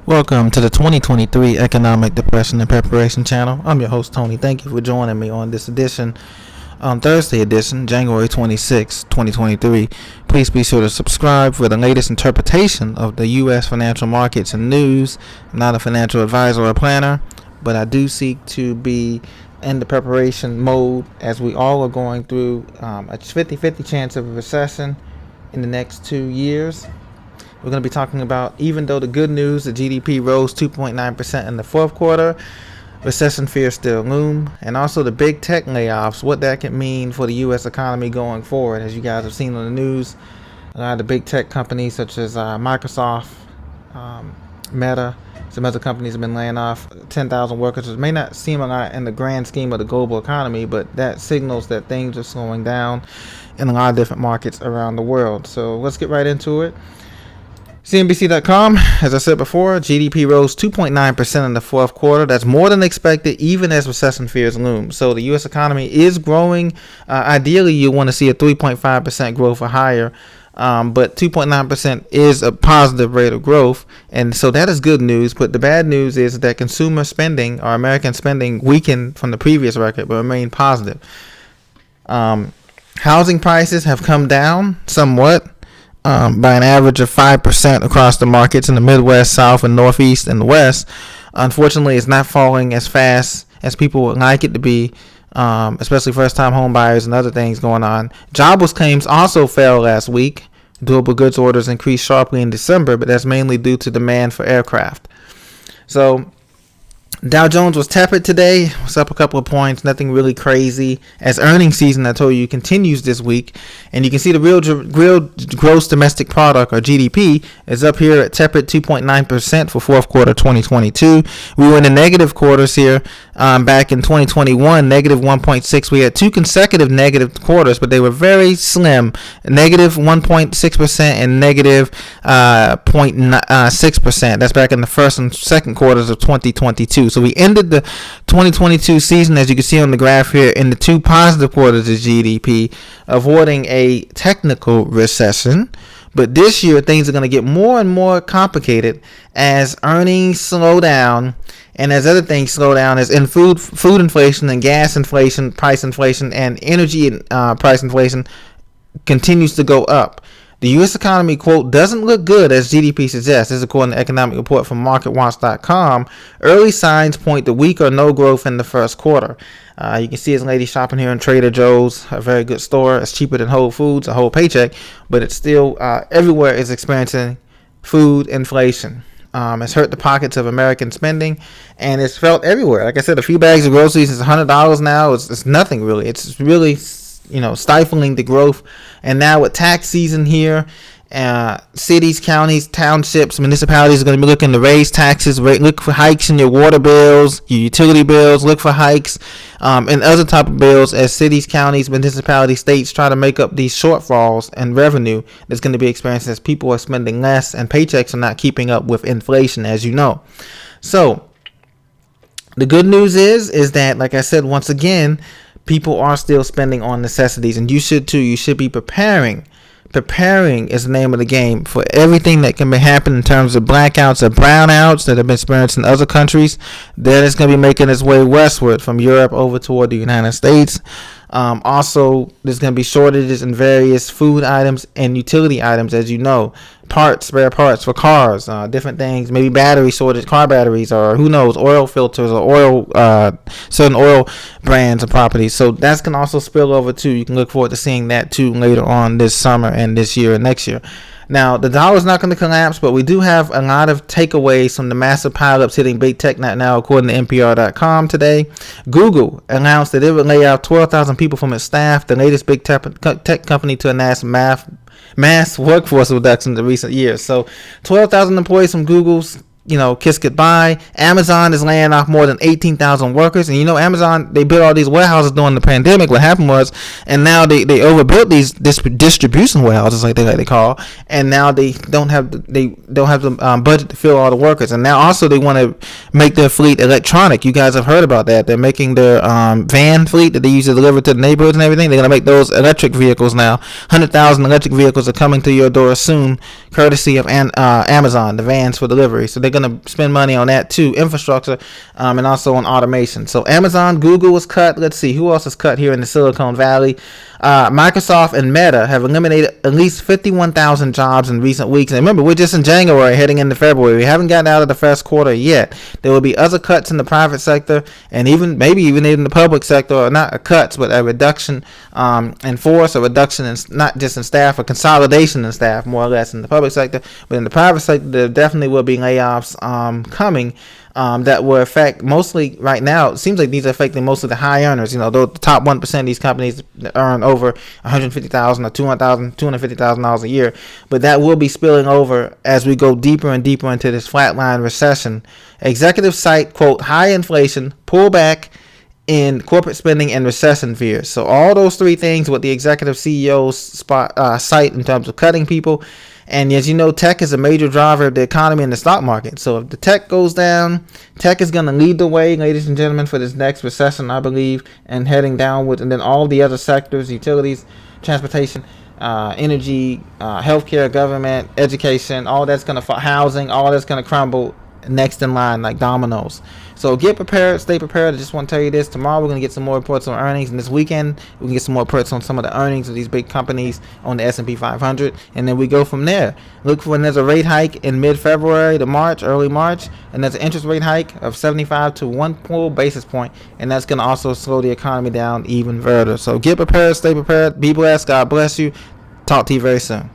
Welcome to the 2023 Economic Depression and Preparation Channel. I'm your host, Tony. Thank you for joining me on this edition, Thursday edition, January 26, 2023. Please be sure to subscribe for the latest interpretation of the U.S. financial markets and news. I'm not a financial advisor or planner, but I do seek to be in the preparation mode as we all are going through a 50-50 chance of a recession in the next 2 years. We're going to be talking about, even though the good news, the GDP rose 2.9% in the fourth quarter, recession fears still loom, and also the big tech layoffs, what that can mean for the U.S. economy going forward. As you guys have seen on the news, a lot of the big tech companies such as Microsoft, Meta, some other companies have been laying off 10,000 workers. It may not seem a lot in the grand scheme of the global economy, but that signals that things are slowing down in a lot of different markets around the world. So let's get right into it. CNBC.com, as I said before, GDP rose 2.9% in the fourth quarter. That's more than expected, even as recession fears loom. So the U.S. economy is growing. Ideally, you want to see a 3.5% growth or higher, but 2.9% is a positive rate of growth, and so that is good news. But the bad news is that consumer spending, or American spending, weakened from the previous record, but remained positive. Housing prices have come down somewhat. By an average of 5% across the markets in the Midwest, South, and Northeast, and the West. Unfortunately, it's not falling as fast as people would like it to be, especially first-time home buyers and other things going on. Jobless claims also fell last week. Durable goods orders increased sharply in December, but that's mainly due to demand for aircraft. So Dow Jones was tepid today. It's up a couple of points, nothing really crazy. As earnings season, I told you, continues this week. And you can see the real gross domestic product, or GDP, is up here at tepid 2.9% for fourth quarter 2022. We were in the negative quarters here back in 2021, negative 1.6. We had two consecutive negative quarters, but they were very slim, negative 1.6% and negative 0.6%. That's back in the first and second quarters of 2022. So we ended the 2022 season, as you can see on the graph here, in the two positive quarters of GDP, avoiding a technical recession. But this year, things are going to get more and more complicated as earnings slow down, and as other things slow down, as in food inflation and gas inflation, price inflation, and energy price inflation continues to go up. The U.S. economy, quote, doesn't look good as GDP suggests. This is according to an economic report from MarketWatch.com. Early signs point to weak or no growth in the first quarter. You can see this lady shopping here in Trader Joe's, a very good store. It's cheaper than Whole Foods, a whole paycheck, but it's still everywhere is experiencing food inflation. It's hurt the pockets of American spending, and it's felt everywhere. Like I said, a few bags of groceries is $100 now. It's nothing really. It's really stifling the growth. And now with tax season here, cities, counties, townships, municipalities are going to be looking to raise taxes, look for hikes in your water bills, your utility bills, look for hikes and other type of bills as cities, counties, municipalities, states try to make up these shortfalls in revenue that's going to be experienced as people are spending less and paychecks are not keeping up with inflation, as you know. So the good news is that, like I said, once again, people are still spending on necessities, and you should too. You should be preparing. Preparing is the name of the game for everything that can be happening in terms of blackouts or brownouts that have been experienced in other countries. That is going to be making its way westward from Europe over toward the United States. Also, there's going to be shortages in various food items and utility items, as you know. Spare parts for cars, different things, maybe battery shortage, car batteries, or who knows, oil filters or certain oil brands and properties. So that's going to also spill over too. You can look forward to seeing that too later on this summer and this year and next year. Now, the dollar is not going to collapse, but we do have a lot of takeaways from the massive pileups hitting big tech now, according to NPR.com today. Google announced that it would lay off 12,000 people from its staff, the latest big tech company to announce mass workforce reduction in the recent years. So 12,000 employees from Google's kiss goodbye. Amazon is laying off more than 18,000 workers. And Amazon, they built all these warehouses during the pandemic. What happened was, and now they overbuilt these distribution warehouses, like they call, and now they don't have the budget to fill all the workers. And now also they want to make their fleet electronic. You guys have heard about that. They're making their van fleet that they use to deliver to the neighborhoods and everything. They're going to make those electric vehicles now. 100,000 electric vehicles are coming to your door soon, courtesy of Amazon, the vans for delivery. So they're going going to spend money on that too, infrastructure, and also on automation. So Amazon, Google was cut. Let's see who else is cut here in the Silicon Valley. Microsoft and Meta have eliminated at least 51,000 jobs in recent weeks. And remember, we're just in January, heading into February. We haven't gotten out of the first quarter yet. There will be other cuts in the private sector, and maybe even in the public sector, or not cuts, but a reduction in force, a reduction in not just in staff, a consolidation in staff, more or less in the public sector. But in the private sector, there definitely will be layoffs coming. That will affect mostly right now. It seems like these are affecting mostly the high earners. You know, the top 1% of these companies that earn over $150,000 or $250,000 a year. But that will be spilling over as we go deeper and deeper into this flatline recession. Executives cite, quote, high inflation, pullback in corporate spending, and recession fears. So all those three things what the executive CEOs cite in terms of cutting people. And as you know, tech is a major driver of the economy and the stock market. So if the tech goes down, tech is going to lead the way, ladies and gentlemen, for this next recession, I believe, and heading downward. And then all the other sectors, utilities, transportation, energy, healthcare, government, education, all that's going to, housing, all that's going to crumble next in line like dominoes. So get prepared, stay prepared. I just want to tell you this. Tomorrow we're going to get some more reports on earnings, and this weekend we can get some more reports on some of the earnings of these big companies on the S&P 500, and then we go from there. Look for when there's a rate hike in mid-February to March, early March, and there's an interest rate hike of 75 to 1 full basis point, and that's going to also slow the economy down even further. So get prepared, stay prepared, be blessed, God bless you. Talk to you very soon.